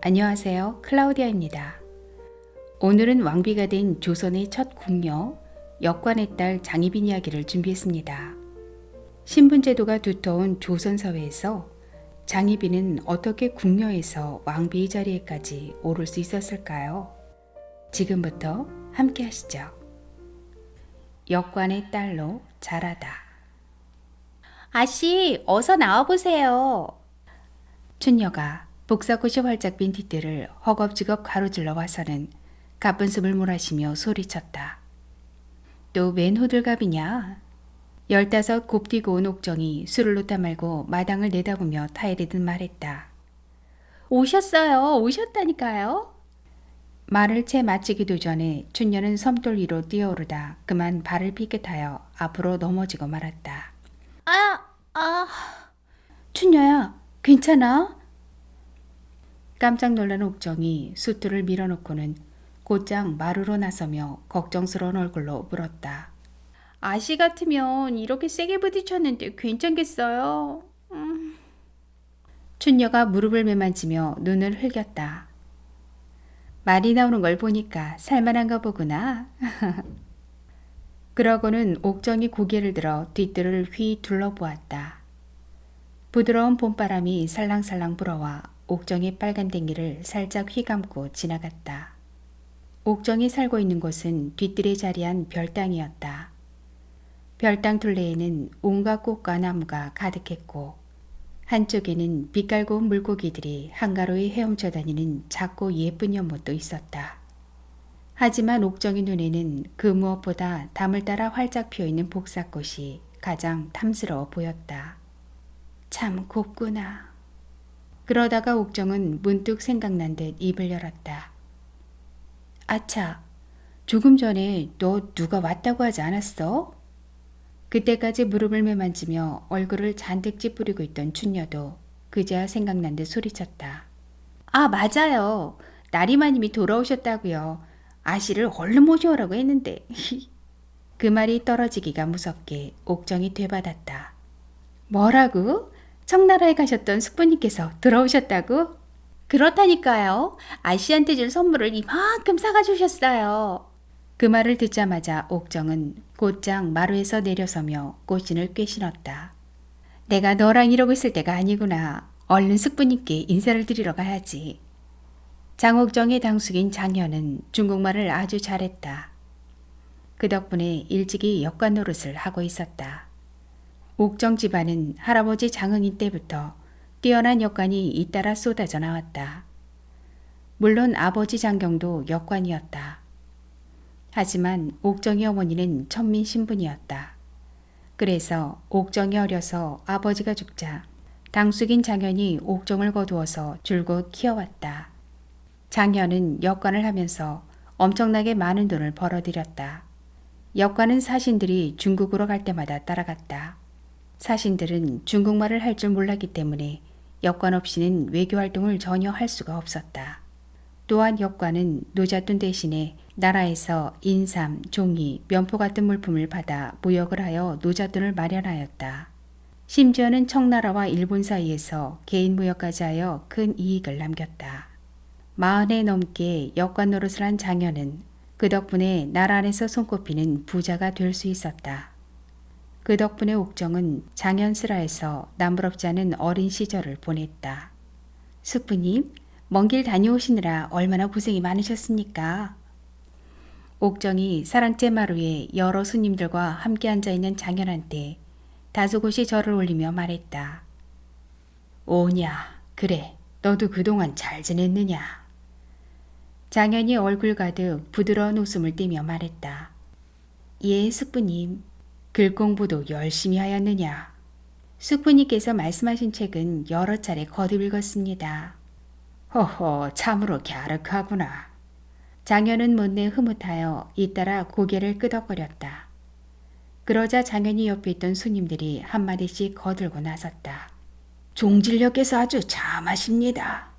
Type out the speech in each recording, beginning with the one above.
안녕하세요. 클라우디아입니다. 오늘은 왕비가 된 조선의 첫 궁녀, 역관의 딸 장희빈 이야기를 준비했습니다. 신분제도가 두터운 조선 사회에서 장희빈은 어떻게 궁녀에서 왕비의 자리에까지 오를 수 있었을까요? 지금부터 함께 하시죠. 역관의 딸로 자라다. 아씨, 어서 나와보세요. 춘녀가 복사꽃이 활짝 핀 뒷뜰을 허겁지겁 가로질러 와서는 가쁜 숨을 몰아쉬며 소리쳤다. 또 웬 호들갑이냐? 15 곱디고 온 옥정이 술을 놓다 말고 마당을 내다보며 타이르듯 말했다. 오셨어요. 오셨다니까요. 말을 채 마치기도 전에 춘녀는 섬돌 위로 뛰어오르다 그만 발을 삐끗하여 앞으로 넘어지고 말았다. 춘녀야, 괜찮아? 깜짝 놀란 옥정이 수투를 밀어놓고는 곧장 마루로 나서며 걱정스러운 얼굴로 물었다. 아씨 같으면 이렇게 세게 부딪혔는데 괜찮겠어요? 춘녀가 무릎을 매만지며 눈을 흘겼다. 말이 나오는 걸 보니까 살만한가 보구나. 그러고는 옥정이 고개를 들어 뒷뜰을 휘 둘러보았다. 부드러운 봄바람이 살랑살랑 불어와 옥정의 빨간 댕기를 살짝 휘감고 지나갔다. 옥정이 살고 있는 곳은 뒷뜰에 자리한 별당이었다. 별당 둘레에는 온갖 꽃과 나무가 가득했고 한쪽에는 빛깔고 온 물고기들이 한가로이 헤엄쳐 다니는 작고 예쁜 연못도 있었다. 하지만 옥정의 눈에는 그 무엇보다 담을 따라 활짝 피어있는 복사꽃이 가장 탐스러워 보였다. 참 곱구나. 그러다가 옥정은 문득 생각난 듯 입을 열었다. 아차, 조금 전에 너 누가 왔다고 하지 않았어? 그때까지 무릎을 매만지며 얼굴을 잔뜩 찌푸리고 있던 춘녀도 그제야 생각난 듯 소리쳤다. 아, 맞아요. 나리마님이 돌아오셨다고요. 아씨를 얼른 모셔오라고 했는데. 그 말이 떨어지기가 무섭게 옥정이 되받았다. 뭐라고? 청나라에 가셨던 숙부님께서 들어오셨다고? 그렇다니까요. 아씨한테 줄 선물을 이만큼 사가 주셨어요. 그 말을 듣자마자 옥정은 곧장 마루에서 내려서며 꽃신을 꿰신었다. 내가 너랑 이러고 있을 때가 아니구나. 얼른 숙부님께 인사를 드리러 가야지. 장옥정의 당숙인 장현은 중국말을 아주 잘했다. 그 덕분에 일찍이 역관 노릇을 하고 있었다. 옥정 집안은 할아버지 장흥인 때부터 뛰어난 역관이 잇따라 쏟아져 나왔다. 물론 아버지 장경도 역관이었다. 하지만 옥정의 어머니는 천민 신분이었다. 그래서 옥정이 어려서 아버지가 죽자 당숙인 장현이 옥정을 거두어서 줄곧 키워왔다. 장현은 역관을 하면서 엄청나게 많은 돈을 벌어들였다. 역관은 사신들이 중국으로 갈 때마다 따라갔다. 사신들은 중국말을 할 줄 몰랐기 때문에 역관 없이는 외교활동을 전혀 할 수가 없었다. 또한 역관은 노잣돈 대신에 나라에서 인삼, 종이, 면포 같은 물품을 받아 무역을 하여 노잣돈을 마련하였다. 심지어는 청나라와 일본 사이에서 개인 무역까지 하여 큰 이익을 남겼다. 40에 넘게 역관 노릇을 한 장현은 그 덕분에 나라 안에서 손꼽히는 부자가 될 수 있었다. 그 덕분에 옥정은 장현스라에서 남부럽지 않은 어린 시절을 보냈다. 숙부님, 먼 길 다녀오시느라 얼마나 고생이 많으셨습니까? 옥정이 사랑제 마루에 여러 손님들과 함께 앉아있는 장현한테 다소곳이 절을 올리며 말했다. 오냐, 그래, 너도 그동안 잘 지냈느냐? 장현이 얼굴 가득 부드러운 웃음을 띠며 말했다. 예, 숙부님. 글 공부도 열심히 하였느냐? 숙부님께서 말씀하신 책은 여러 차례 거듭 읽었습니다. 허허, 참으로 갸륵하구나. 장현은 못내 흐뭇하여 잇따라 고개를 끄덕거렸다. 그러자 장현이 옆에 있던 손님들이 한마디씩 거들고 나섰다. 종질력께서 아주 참하십니다.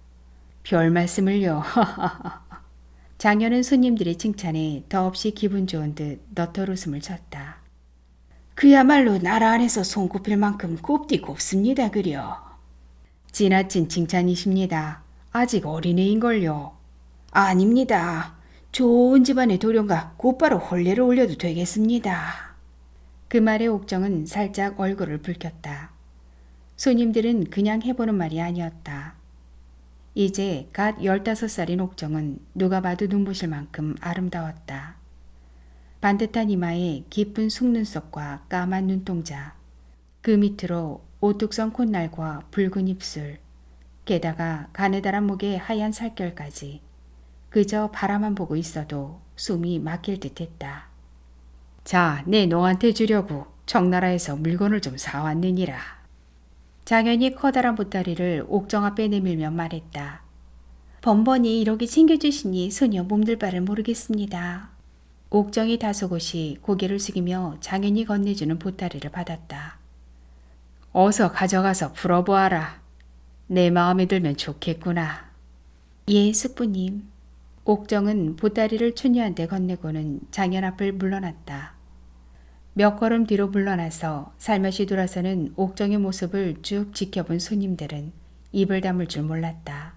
별 말씀을요. 장현은 손님들의 칭찬에 더없이 기분 좋은 듯 너털 웃음을 쳤다. 그야말로 나라 안에서 손꼽힐 만큼 곱디 곱습니다 그려. 지나친 칭찬이십니다. 아직 어린애인걸요. 아닙니다. 좋은 집안의 도련가 곧바로 혼례를 올려도 되겠습니다. 그 말에 옥정은 살짝 얼굴을 붉혔다. 손님들은 그냥 해보는 말이 아니었다. 이제 갓 15살인 옥정은 누가 봐도 눈부실 만큼 아름다웠다. 반듯한 이마에 깊은 숙눈썹과 까만 눈동자, 그 밑으로 오뚝성 콧날과 붉은 입술, 게다가 가느다란 목에 하얀 살결까지 그저 바라만 보고 있어도 숨이 막힐 듯했다. 자, 내 너한테 주려고 청나라에서 물건을 좀 사왔느니라. 장현이 커다란 보따리를 옥정 앞에 내밀며 말했다. 번번이 이렇게 챙겨주시니 소녀 몸둘 바를 모르겠습니다. 옥정이 다소곳이 고개를 숙이며 장현이 건네주는 보따리를 받았다. 어서 가져가서 풀어보아라. 내 마음에 들면 좋겠구나. 예, 숙부님. 옥정은 보따리를 춘녀한테 건네고는 장현 앞을 물러났다. 몇 걸음 뒤로 물러나서 살며시 돌아서는 옥정의 모습을 쭉 지켜본 손님들은 입을 다물 줄 몰랐다.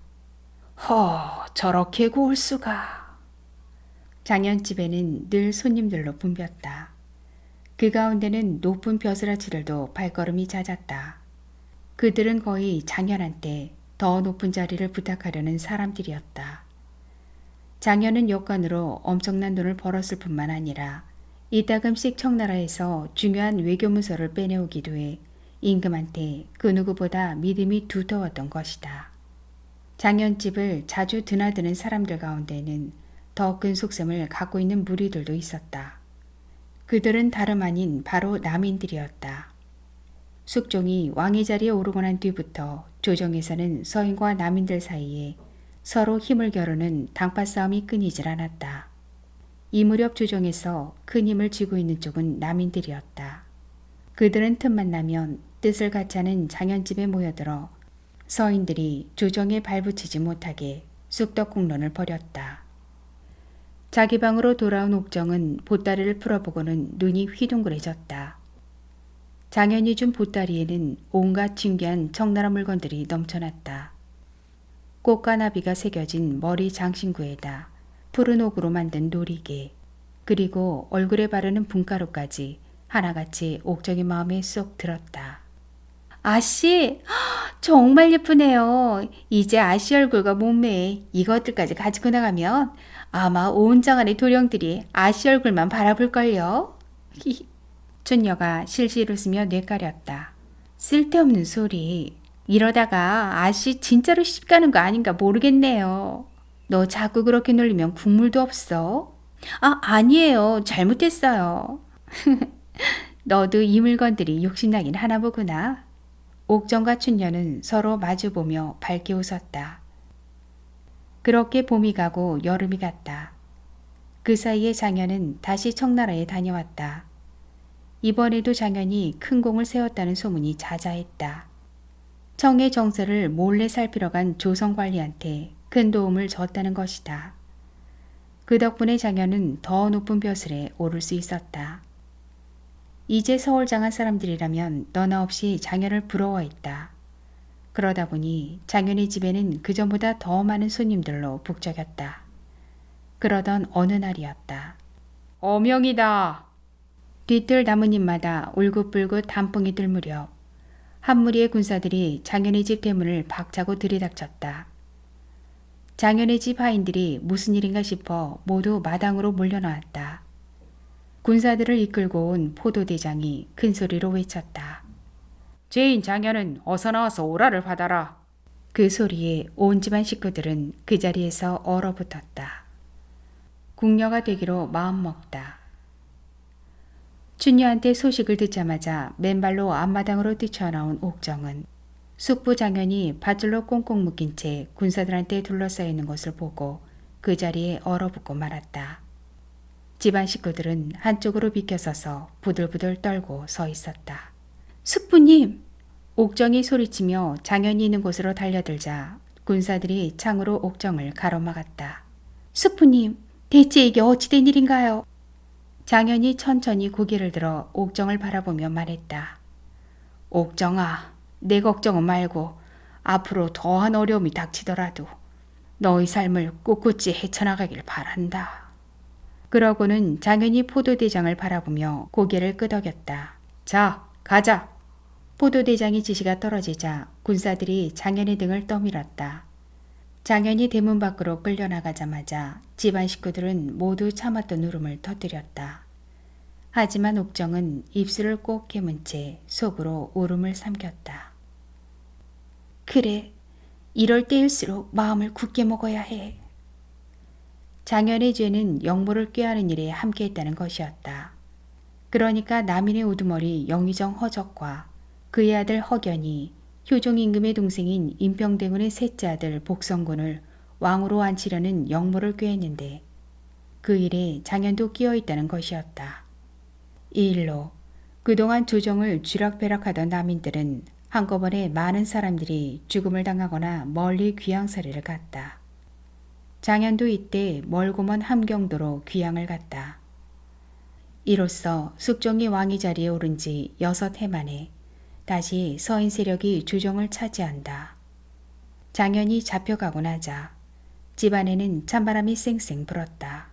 저렇게 고울 수가. 장현집에는 늘 손님들로 붐볐다. 그 가운데는 높은 벼슬아치들도 발걸음이 잦았다. 그들은 거의 장현한테 더 높은 자리를 부탁하려는 사람들이었다. 장현은 역관으로 엄청난 돈을 벌었을 뿐만 아니라 이따금씩 청나라에서 중요한 외교문서를 빼내오기도 해 임금한테 그 누구보다 믿음이 두터웠던 것이다. 장현집을 자주 드나드는 사람들 가운데는 더 큰 속셈을 갖고 있는 무리들도 있었다. 그들은 다름 아닌 바로 남인들이었다. 숙종이 왕의 자리에 오르고 난 뒤부터 조정에서는 서인과 남인들 사이에 서로 힘을 겨루는 당파 싸움이 끊이질 않았다. 이 무렵 조정에서 큰 힘을 쥐고 있는 쪽은 남인들이었다. 그들은 틈만 나면 뜻을 같이 하는 장현집에 모여들어 서인들이 조정에 발붙이지 못하게 쑥덕공론을 벌였다. 자기 방으로 돌아온 옥정은 보따리를 풀어보고는 눈이 휘둥그레졌다. 장현이 준 보따리에는 온갖 진귀한 청나라 물건들이 넘쳐났다. 꽃과 나비가 새겨진 머리 장신구에다 푸른 옥으로 만든 놀이개, 그리고 얼굴에 바르는 분가루까지 하나같이 옥정의 마음에 쏙 들었다. 아씨, 정말 예쁘네요. 이제 아씨 얼굴과 몸매에 이것들까지 가지고 나가면 아마 온 장안의 도령들이 아씨 얼굴만 바라볼걸요. 춘녀가 실실 웃으며 뇌까렸다. 쓸데없는 소리. 이러다가 아씨 진짜로 시집가는 거 아닌가 모르겠네요. 너 자꾸 그렇게 놀리면 국물도 없어. 아니에요. 잘못했어요. 너도 이 물건들이 욕심나긴 하나 보구나. 옥정과 춘녀는 서로 마주보며 밝게 웃었다. 그렇게 봄이 가고 여름이 갔다. 그 사이에 장현은 다시 청나라에 다녀왔다. 이번에도 장현이 큰 공을 세웠다는 소문이 자자했다. 청의 정세를 몰래 살피러 간 조선관리한테 큰 도움을 줬다는 것이다. 그 덕분에 장현은 더 높은 벼슬에 오를 수 있었다. 이제 서울 장안 사람들이라면 너나 없이 장현을 부러워했다. 그러다 보니 장현의 집에는 그전보다 더 많은 손님들로 북적였다. 그러던 어느 날이었다. 어명이다. 뒤뜰 나뭇잎마다 울긋불긋 단풍이 들 무렵 한 무리의 군사들이 장현의 집 대문을 박차고 들이닥쳤다. 장현의 집 하인들이 무슨 일인가 싶어 모두 마당으로 몰려나왔다. 군사들을 이끌고 온 포도대장이 큰 소리로 외쳤다. 죄인 장현은 어서 나와서 오라를 받아라. 그 소리에 온 집안 식구들은 그 자리에서 얼어붙었다. 궁녀가 되기로 마음먹다. 춘녀한테 소식을 듣자마자 맨발로 앞마당으로 뛰쳐나온 옥정은 숙부 장현이 밧줄로 꽁꽁 묶인 채 군사들한테 둘러싸여 있는 것을 보고 그 자리에 얼어붙고 말았다. 집안 식구들은 한쪽으로 비켜서서 부들부들 떨고 서 있었다. 숙부님! 옥정이 소리치며 장현이 있는 곳으로 달려들자 군사들이 창으로 옥정을 가로막았다. 숙부님! 대체 이게 어찌된 일인가요? 장현이 천천히 고개를 들어 옥정을 바라보며 말했다. 옥정아, 내 걱정은 말고 앞으로 더한 어려움이 닥치더라도 너의 삶을 꿋꿋이 헤쳐나가길 바란다. 그러고는 장현이 포도대장을 바라보며 고개를 끄덕였다. 자, 가자. 포도대장이 지시가 떨어지자 군사들이 장현의 등을 떠밀었다. 장현이 대문 밖으로 끌려나가자마자 집안 식구들은 모두 참았던 울음을 터뜨렸다. 하지만 옥정은 입술을 꼭 깨문 채 속으로 울음을 삼켰다. 그래, 이럴 때일수록 마음을 굳게 먹어야 해. 장현의 죄는 영모를 꾀하는 일에 함께했다는 것이었다. 그러니까 남인의 우두머리 영의정 허적과 그의 아들 허견이 효종 임금의 동생인 임평대군의 셋째 아들 복성군을 왕으로 앉히려는 영모를 꾀했는데 그 일에 장현도 끼어있다는 것이었다. 이 일로 그동안 조정을 쥐락펴락하던 남인들은 한꺼번에 많은 사람들이 죽음을 당하거나 멀리 귀양살이를 갔다. 장현도 이때 멀고 먼 함경도로 귀양을 갔다. 이로써 숙종이 왕위 자리에 오른 지 6해 만에 다시 서인 세력이 조정을 차지한다. 장현이 잡혀가고 나자 집안에는 찬바람이 쌩쌩 불었다.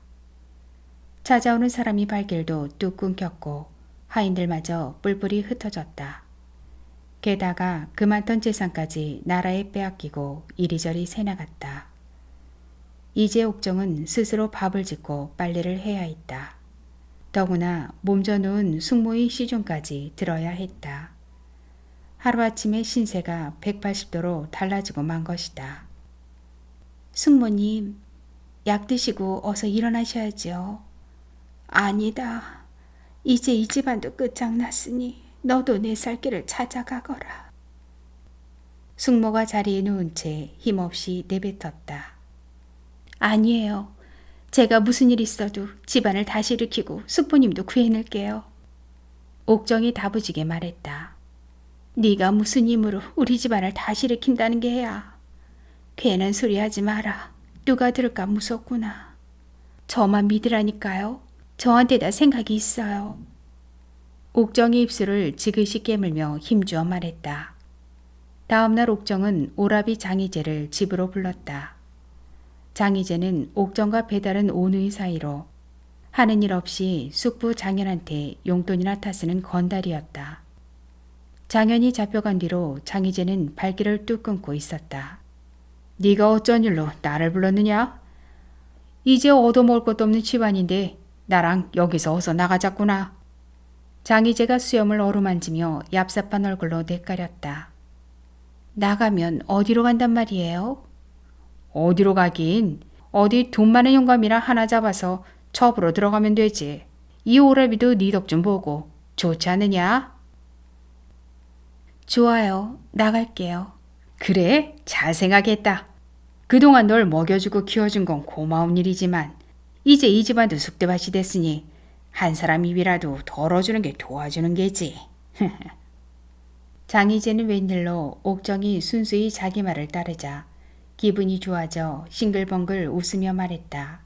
찾아오는 사람이 발길도 뚝 끊겼고 하인들마저 뿔뿔이 흩어졌다. 게다가 그 많던 재산까지 나라에 빼앗기고 이리저리 새나갔다. 이제 옥정은 스스로 밥을 짓고 빨래를 해야 했다. 더구나 몸져 누운 숙모의 시중까지 들어야 했다. 하루아침에 신세가 180도로 달라지고 만 것이다. 숙모님, 약 드시고 어서 일어나셔야죠. 아니다. 이제 이 집안도 끝장났으니 너도 내 살 길을 찾아가거라. 숙모가 자리에 누운 채 힘없이 내뱉었다. 아니에요. 제가 무슨 일 있어도 집안을 다시 일으키고 숙부님도 구해낼게요. 옥정이 다부지게 말했다. 네가 무슨 힘으로 우리 집안을 다시 일으킨다는 게야. 괜한 소리 하지 마라. 누가 들을까 무섭구나. 저만 믿으라니까요. 저한테 다 생각이 있어요. 옥정이 입술을 지그시 깨물며 힘주어 말했다. 다음날 옥정은 오라비 장희재를 집으로 불렀다. 장희재는 옥정과 배다른 오누이 사이로 하는 일 없이 숙부 장현한테 용돈이나 타쓰는 건달이었다. 장현이 잡혀간 뒤로 장희재는 발길을 뚝 끊고 있었다. 네가 어쩐 일로 나를 불렀느냐? 이제 얻어먹을 것도 없는 집안인데 나랑 여기서 어서 나가자꾸나. 장희재가 수염을 어루만지며 얍삽한 얼굴로 내까렸다. 나가면 어디로 간단 말이에요? 어디로 가긴 어디 돈 많은 영감이나 하나 잡아서 첩으로 들어가면 되지. 이 오라비도 네 덕 좀 보고 좋지 않느냐? 좋아요. 나갈게요. 그래? 잘 생각했다. 그동안 널 먹여주고 키워준 건 고마운 일이지만 이제 이 집안도 쑥대밭이 됐으니 한 사람 입이라도 덜어주는 게 도와주는 게지. 장희재는 웬일로 옥정이 순수히 자기 말을 따르자 기분이 좋아져 싱글벙글 웃으며 말했다.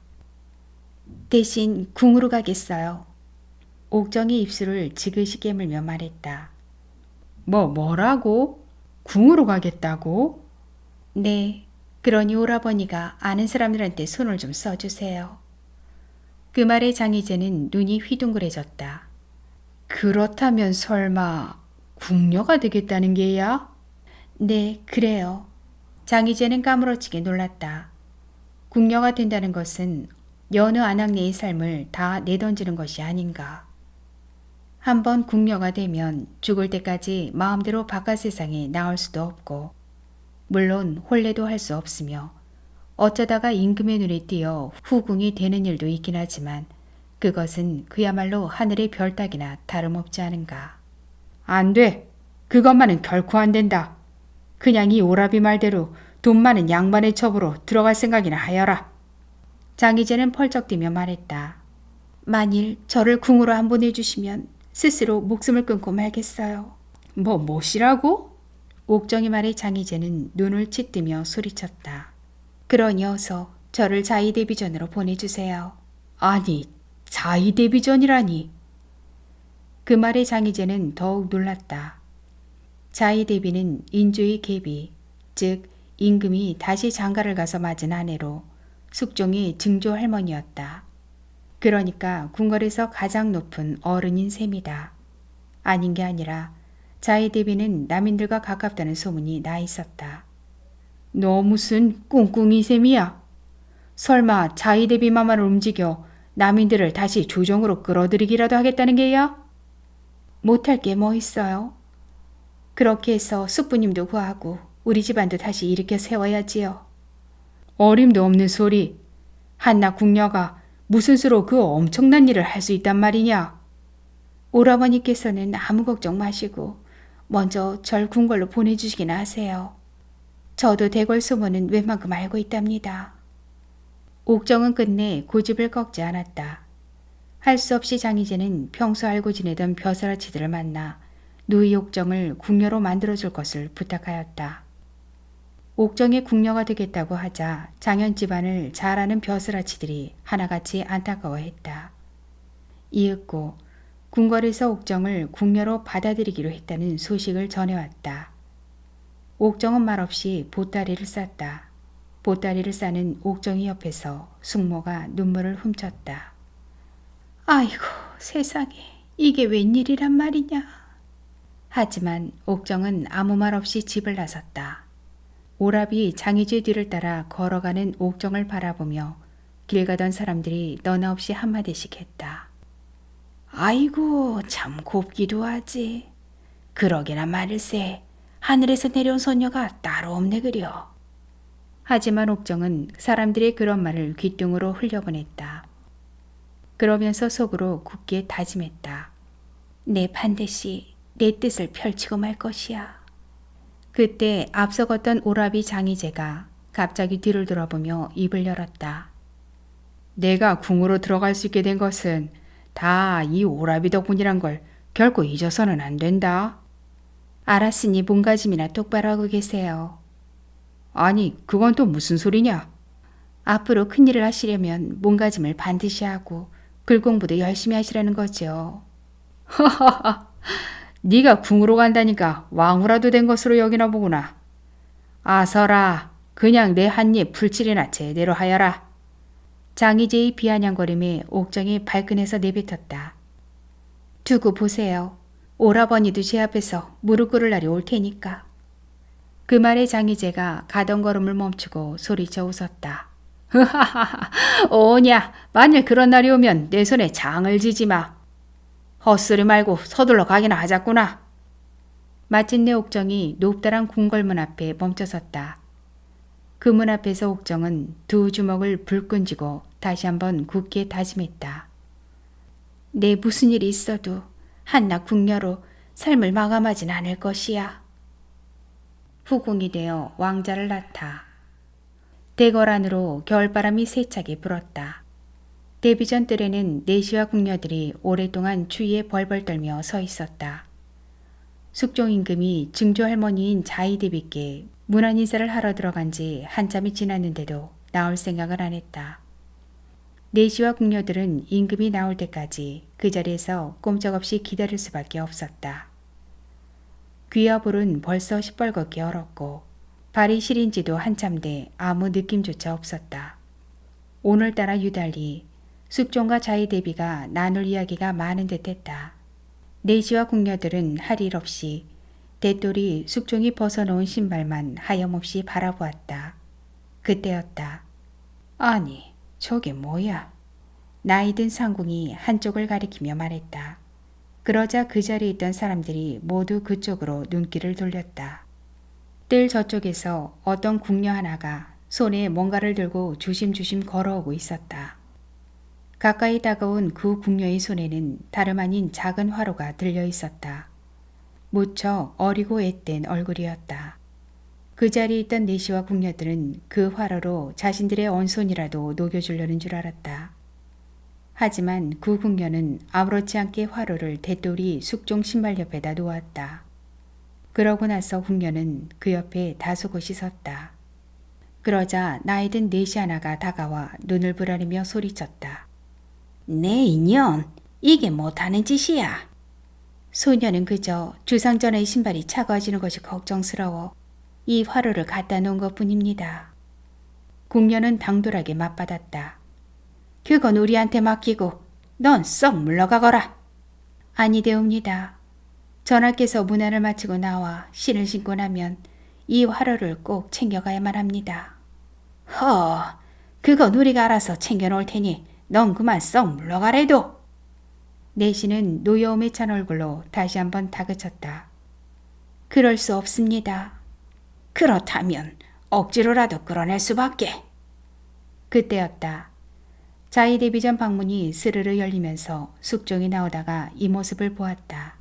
대신 궁으로 가겠어요. 옥정이 입술을 지그시 깨물며 말했다. 뭐라고? 궁으로 가겠다고? 네, 그러니 오라버니가 아는 사람들한테 손을 좀 써주세요. 그 말에 장희재는 눈이 휘둥그레졌다. 그렇다면 설마 궁녀가 되겠다는 게야? 네, 그래요. 장희재는 까무러치게 놀랐다. 궁녀가 된다는 것은 여느 아낙네의 삶을 다 내던지는 것이 아닌가. 한번 궁녀가 되면 죽을 때까지 마음대로 바깥 세상에 나올 수도 없고 물론 혼례도 할 수 없으며 어쩌다가 임금의 눈에 띄어 후궁이 되는 일도 있긴 하지만 그것은 그야말로 하늘의 별 따기나 다름없지 않은가. 안 돼. 그것만은 결코 안 된다. 그냥 이 오라비 말대로 돈 많은 양반의 첩으로 들어갈 생각이나 하여라. 장희재는 펄쩍 뛰며 말했다. 만일 저를 궁으로 안 보내주시면 스스로 목숨을 끊고 말겠어요. 뭐시라고? 옥정이 말에 장희재는 눈을 치뜨며 소리쳤다. 그러니 어서 저를 자의대비전으로 보내주세요. 아니, 자의대비전이라니. 그 말에 장희재는 더욱 놀랐다. 자의대비는 인조의 계비, 즉 임금이 다시 장가를 가서 맞은 아내로 숙종이 증조 할머니였다. 그러니까 궁궐에서 가장 높은 어른인 셈이다. 아닌 게 아니라 자이대비는 남인들과 가깝다는 소문이 나 있었다. 너 무슨 꿍꿍이 셈이야? 설마 자이대비 마마를 움직여 남인들을 다시 조정으로 끌어들이기라도 하겠다는 게야? 못할 게 뭐 있어요? 그렇게 해서 숙부님도 구하고 우리 집안도 다시 일으켜 세워야지요. 어림도 없는 소리. 한나 궁녀가 무슨 수로 그 엄청난 일을 할 수 있단 말이냐? 오라버니께서는 아무 걱정 마시고 먼저 절 궁궐로 보내주시긴 하세요. 저도 대궐 소문은 웬만큼 알고 있답니다. 옥정은 끝내 고집을 꺾지 않았다. 할 수 없이 장희재는 평소 알고 지내던 벼슬아치들을 만나 누이 옥정을 궁녀로 만들어줄 것을 부탁하였다. 옥정의 궁녀가 되겠다고 하자 장현 집안을 잘 아는 벼슬아치들이 하나같이 안타까워했다. 이윽고 궁궐에서 옥정을 궁녀로 받아들이기로 했다는 소식을 전해왔다. 옥정은 말없이 보따리를 쌌다. 보따리를 싸는 옥정이 옆에서 숙모가 눈물을 훔쳤다. 아이고 세상에 이게 웬일이란 말이냐. 하지만 옥정은 아무 말 없이 집을 나섰다. 오라비 장희재 뒤를 따라 걸어가는 옥정을 바라보며 길 가던 사람들이 너나 없이 한마디씩 했다. 아이고 참 곱기도 하지. 그러게나 말일세. 하늘에서 내려온 소녀가 따로 없네 그려. 하지만 옥정은 사람들의 그런 말을 귓등으로 흘려보냈다. 그러면서 속으로 굳게 다짐했다. 내 반드시 내 뜻을 펼치고 말 것이야. 그때 앞서 걷던 오라비 장희재가 갑자기 뒤를 돌아보며 입을 열었다. 내가 궁으로 들어갈 수 있게 된 것은 다 이 오라비 덕분이란 걸 결코 잊어서는 안 된다. 알았으니 몸가짐이나 똑바로 하고 계세요. 아니 그건 또 무슨 소리냐? 앞으로 큰일을 하시려면 몸가짐을 반드시 하고 글 공부도 열심히 하시라는 거죠. 하하하. 네가 궁으로 간다니까 왕후라도 된 것으로 여기나 보구나. 아서라 그냥 내 한입 풀칠이나 제대로 하여라. 장희재의 비아냥거림에 옥정이 발끈해서 내뱉었다. 두고 보세요. 오라버니도 제 앞에서 무릎 꿇을 날이 올 테니까. 그 말에 장희재가 가던 걸음을 멈추고 소리쳐 웃었다. 흐하하하 오냐 만일 그런 날이 오면 내 손에 장을 지지 마. 헛소리 말고 서둘러 가기나 하자꾸나. 마침내 옥정이 높다란 궁궐문 앞에 멈춰섰다. 그 문 앞에서 옥정은 두 주먹을 불끈 쥐고 다시 한번 굳게 다짐했다. 내 무슨 일이 있어도 한나 궁녀로 삶을 마감하진 않을 것이야. 후궁이 되어 왕자를 낳다. 대궐 안으로 겨울바람이 세차게 불었다. 데뷔전 뜰에는 내시와 궁녀들이 오랫동안 추위에 벌벌 떨며 서 있었다. 숙종 임금이 증조 할머니인 자이대비께 문안 인사를 하러 들어간 지 한참이 지났는데도 나올 생각을 안 했다. 내시와 궁녀들은 임금이 나올 때까지 그 자리에서 꼼짝없이 기다릴 수밖에 없었다. 귀와 볼은 벌써 시뻘겋게 얼었고 발이 시린 지도 한참 돼 아무 느낌조차 없었다. 오늘따라 유달리 숙종과 자이대비가 나눌 이야기가 많은 듯했다. 내시와 궁녀들은 할 일 없이 대돌이 숙종이 벗어놓은 신발만 하염없이 바라보았다. 그때였다. 아니 저게 뭐야? 나이 든 상궁이 한쪽을 가리키며 말했다. 그러자 그 자리에 있던 사람들이 모두 그쪽으로 눈길을 돌렸다. 뜰 저쪽에서 어떤 궁녀 하나가 손에 뭔가를 들고 조심조심 걸어오고 있었다. 가까이 다가온 그 궁녀의 손에는 다름 아닌 작은 화로가 들려 있었다. 무척 어리고 앳된 얼굴이었다. 그 자리에 있던 내시와 궁녀들은 그 화로로 자신들의 언손이라도 녹여주려는 줄 알았다. 하지만 그 궁녀는 아무렇지 않게 화로를 대돌이 숙종 신발 옆에다 놓았다. 그러고 나서 궁녀는 그 옆에 다소곳이 섰다. 그러자 나이든 내시 하나가 다가와 눈을 부라리며 소리쳤다. 내 인연, 이게 못하는 짓이야. 소녀는 그저 주상전의 신발이 차가워지는 것이 걱정스러워 이 화로를 갖다 놓은 것뿐입니다. 궁녀는 당돌하게 맞받았다. 그건 우리한테 맡기고 넌 썩 물러가거라. 아니되옵니다. 전하께서 문안을 마치고 나와 신을 신고 나면 이 화로를 꼭 챙겨가야만 합니다. 그건 우리가 알아서 챙겨놓을 테니 넌 그만 썩 물러가래도. 내신은 노여움에 찬 얼굴로 다시 한번 다그쳤다. 그럴 수 없습니다. 그렇다면 억지로라도 끌어낼 수밖에. 그때였다. 자의대비전 방문이 스르르 열리면서 숙종이 나오다가 이 모습을 보았다.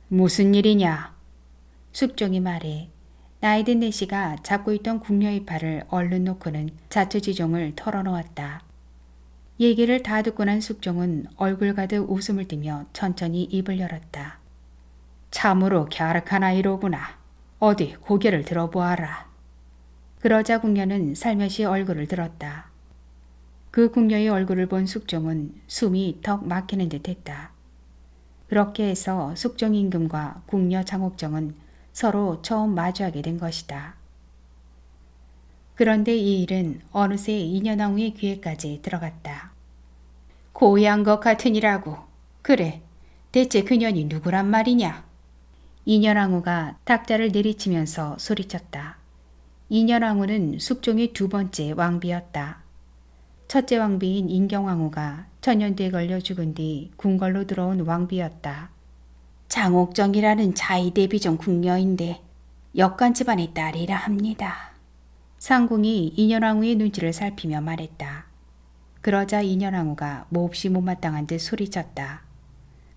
무슨 일이냐? 숙종이 말해 나이든 내시가 잡고 있던 궁녀의 팔을 얼른 놓고는 자초지종을 털어놓았다. 얘기를 다 듣고 난 숙종은 얼굴 가득 웃음을 띠며 천천히 입을 열었다. 참으로 갸륵한 아이로구나. 어디 고개를 들어보아라. 그러자 궁녀는 살며시 얼굴을 들었다. 그 궁녀의 얼굴을 본 숙종은 숨이 턱 막히는 듯 했다. 그렇게 해서 숙종 임금과 궁녀 장옥정은 서로 처음 마주하게 된 것이다. 그런데 이 일은 어느새 인현왕후의 귀에까지 들어갔다. 고의한 것 같으니라고. 그래, 대체 그년이 누구란 말이냐? 인현왕후가 탁자를 내리치면서 소리쳤다. 인현왕후는 숙종의 두 번째 왕비였다. 첫째 왕비인 인경왕후가 천연두에 걸려 죽은 뒤 궁궐로 들어온 왕비였다. 장옥정이라는 자의대비종 궁녀인데 역관 집안의 딸이라 합니다. 상궁이 인현왕후의 눈치를 살피며 말했다. 그러자 인현왕후가 몹시 못마땅한 듯 소리쳤다.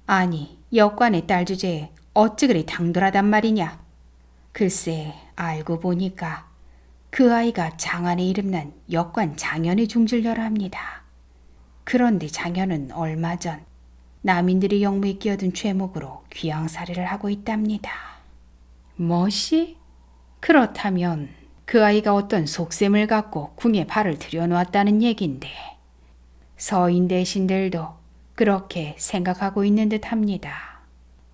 아니, 역관의 딸 주제에 어찌 그리 당돌하단 말이냐. 글쎄, 알고 보니까 그 아이가 장안에 이름난 역관 장현의 중질녀라 합니다. 그런데 장현은 얼마 전 남인들의 영무에 끼어든 죄목으로 귀양살이를 하고 있답니다. 뭐시? 그렇다면 그 아이가 어떤 속셈을 갖고 궁에 발을 들여놓았다는 얘긴데 서인 대신들도 그렇게 생각하고 있는 듯 합니다.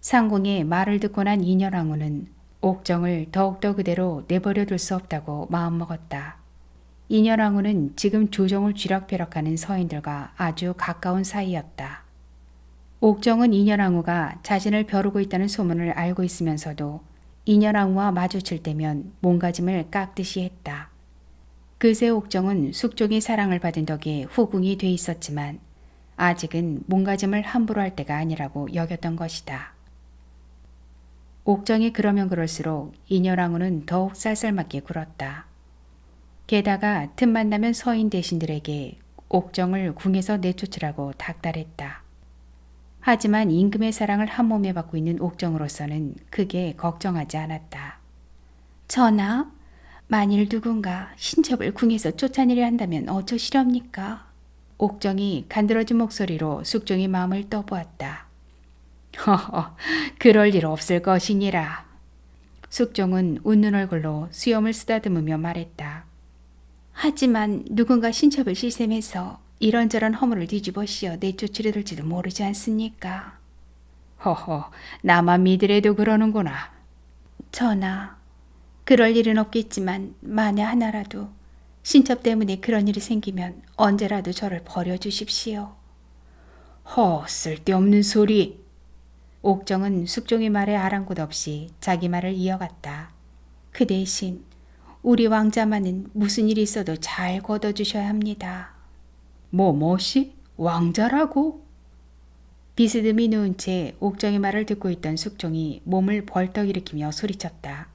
상궁의 말을 듣고 난 인현왕후는 옥정을 더욱더 그대로 내버려둘 수 없다고 마음먹었다. 인현왕후는 지금 조정을 쥐락펴락하는 서인들과 아주 가까운 사이였다. 옥정은 인현왕후가 자신을 벼르고 있다는 소문을 알고 있으면서도 인현왕후와 마주칠 때면 몸가짐을 깎듯이 했다. 그새 옥정은 숙종의 사랑을 받은 덕에 후궁이 돼 있었지만 아직은 몸가짐을 함부로 할 때가 아니라고 여겼던 것이다. 옥정이 그러면 그럴수록 인현왕후는 더욱 쌀쌀맞게 굴었다. 게다가 틈만 나면 서인 대신들에게 옥정을 궁에서 내쫓으라고 닥달했다. 하지만 임금의 사랑을 한몸에 받고 있는 옥정으로서는 크게 걱정하지 않았다. 전하, 만일 누군가 신첩을 궁에서 쫓아내려 한다면 어쩌시렵니까? 옥정이 간드러진 목소리로 숙종의 마음을 떠보았다. 허허, 그럴 일 없을 것이니라. 숙종은 웃는 얼굴로 수염을 쓰다듬으며 말했다. 하지만 누군가 신첩을 시샘해서 이런저런 허물을 뒤집어 씌워 내쫓으려 들지도 모르지 않습니까? 허허, 나만 믿으래도 그러는구나. 전하, 그럴 일은 없겠지만 만에 하나라도 신첩 때문에 그런 일이 생기면 언제라도 저를 버려주십시오. 쓸데없는 소리. 옥정은 숙종의 말에 아랑곳 없이 자기 말을 이어갔다. 그 대신 우리 왕자만은 무슨 일이 있어도 잘 걷어주셔야 합니다. 뭐시? 왕자라고? 비스듬히 누운 채 옥정의 말을 듣고 있던 숙종이 몸을 벌떡 일으키며 소리쳤다.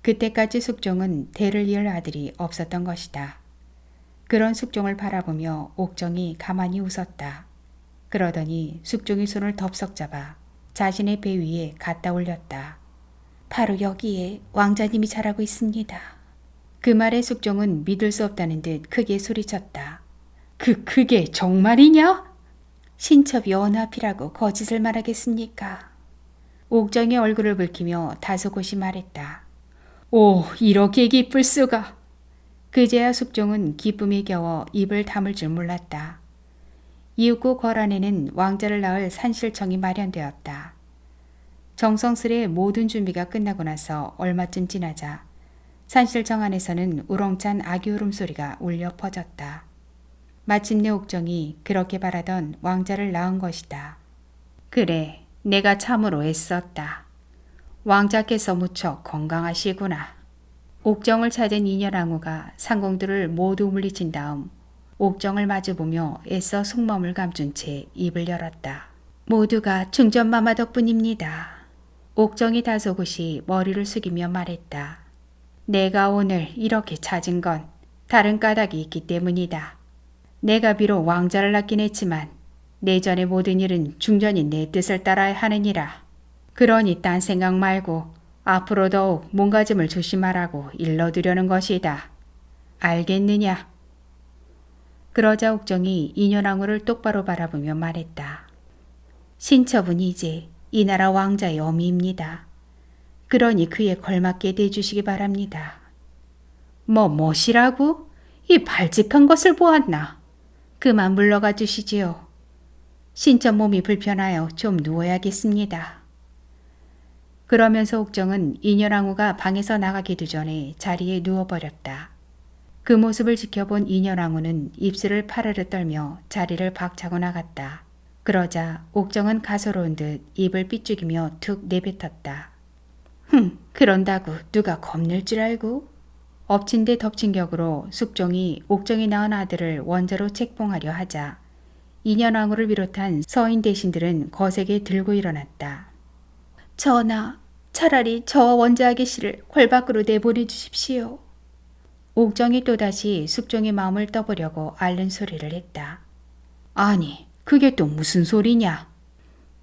그때까지 숙종은 대를 이을 아들이 없었던 것이다. 그런 숙종을 바라보며 옥정이 가만히 웃었다. 그러더니 숙종의 손을 덥석 잡아 자신의 배 위에 갖다 올렸다. 바로 여기에 왕자님이 자라고 있습니다. 그 말에 숙종은 믿을 수 없다는 듯 크게 소리쳤다. 그게 정말이냐? 신첩이 어느 앞이라고 거짓을 말하겠습니까? 옥정의 얼굴을 붉히며 다소곳이 말했다. 오, 이렇게 기쁠 수가. 그제야 숙종은 기쁨에 겨워 입을 다물 줄 몰랐다. 이윽고 궐안에는 왕자를 낳을 산실청이 마련되었다. 정성스레 모든 준비가 끝나고 나서 얼마쯤 지나자 산실정 안에서는 우렁찬 아기 울음소리가 울려 퍼졌다. 마침내 옥정이 그렇게 바라던 왕자를 낳은 것이다. 그래, 내가 참으로 애썼다. 왕자께서 무척 건강하시구나. 옥정을 찾은 인현왕후가 상공들을 모두 물리친 다음 옥정을 마주보며 애써 속마음을 감춘 채 입을 열었다. 모두가 중전마마 덕분입니다. 옥정이 다소곳이 머리를 숙이며 말했다. 내가 오늘 이렇게 찾은 건 다른 까닭이 있기 때문이다. 내가 비록 왕자를 낳긴 했지만 내전의 모든 일은 중전이 내 뜻을 따라야 하느니라. 그러니 딴 생각 말고 앞으로 더욱 몸가짐을 조심하라고 일러두려는 것이다. 알겠느냐? 그러자 옥정이 인현왕후를 똑바로 바라보며 말했다. 신첩은 이제 이 나라 왕자의 어미입니다. 그러니 그에 걸맞게 대주시기 바랍니다. 뭐시라고? 이 발직한 것을 보았나? 그만 물러가 주시지요. 신첩 몸이 불편하여 좀 누워야겠습니다. 그러면서 옥정은 인현왕후가 방에서 나가기도 전에 자리에 누워버렸다. 그 모습을 지켜본 인현왕후는 입술을 파르르 떨며 자리를 박차고 나갔다. 그러자 옥정은 가소로운 듯 입을 삐죽이며 툭 내뱉었다. 그런다고 누가 겁낼 줄 알고? 엎친 데 덮친 격으로 숙종이 옥정이 낳은 아들을 원자로 책봉하려 하자 인현왕후를 비롯한 서인 대신들은 거세게 들고 일어났다. 전하, 차라리 저와 원자 아기씨를 궐 밖으로 내보내 주십시오. 옥정이 또다시 숙종의 마음을 떠보려고 앓는 소리를 했다. 아니, 그게 또 무슨 소리냐?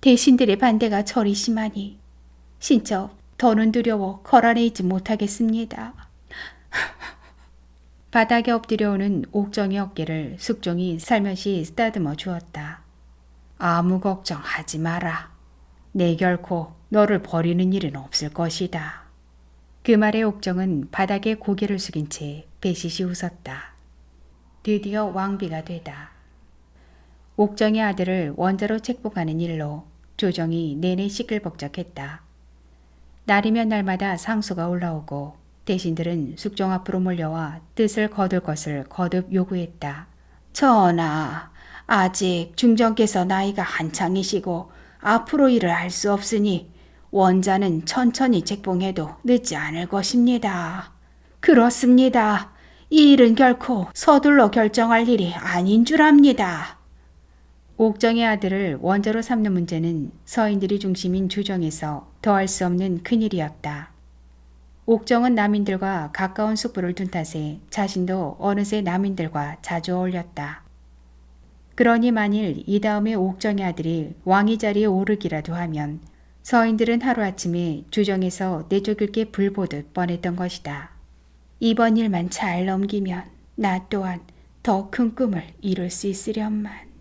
대신들의 반대가 저리 심하니 신첩 더는 두려워 걸 안에 있지 못하겠습니다. 바닥에 엎드려오는 옥정의 어깨를 숙종이 살며시 쓰다듬어 주었다. 아무 걱정하지 마라. 내 결코 너를 버리는 일은 없을 것이다. 그 말에 옥정은 바닥에 고개를 숙인 채 배시시 웃었다. 드디어 왕비가 되다. 옥정의 아들을 원자로 책봉하는 일로 조정이 내내 시끌벅적했다. 날이면 날마다 상소가 올라오고 대신들은 숙종 앞으로 몰려와 뜻을 거둘 것을 거듭 요구했다. 전하, 아직 중전께서 나이가 한창이시고 앞으로 일을 할 수 없으니 원자는 천천히 책봉해도 늦지 않을 것입니다. 그렇습니다. 이 일은 결코 서둘러 결정할 일이 아닌 줄 압니다. 옥정의 아들을 원자로 삼는 문제는 서인들이 중심인 주정에서 더할 수 없는 큰일이었다. 옥정은 남인들과 가까운 숙부를 둔 탓에 자신도 어느새 남인들과 자주 어울렸다. 그러니 만일 이 다음에 옥정의 아들이 왕위 자리에 오르기라도 하면 서인들은 하루아침에 주정에서 내쫓길 게 불보듯 뻔했던 것이다. 이번 일만 잘 넘기면 나 또한 더 큰 꿈을 이룰 수 있으련만.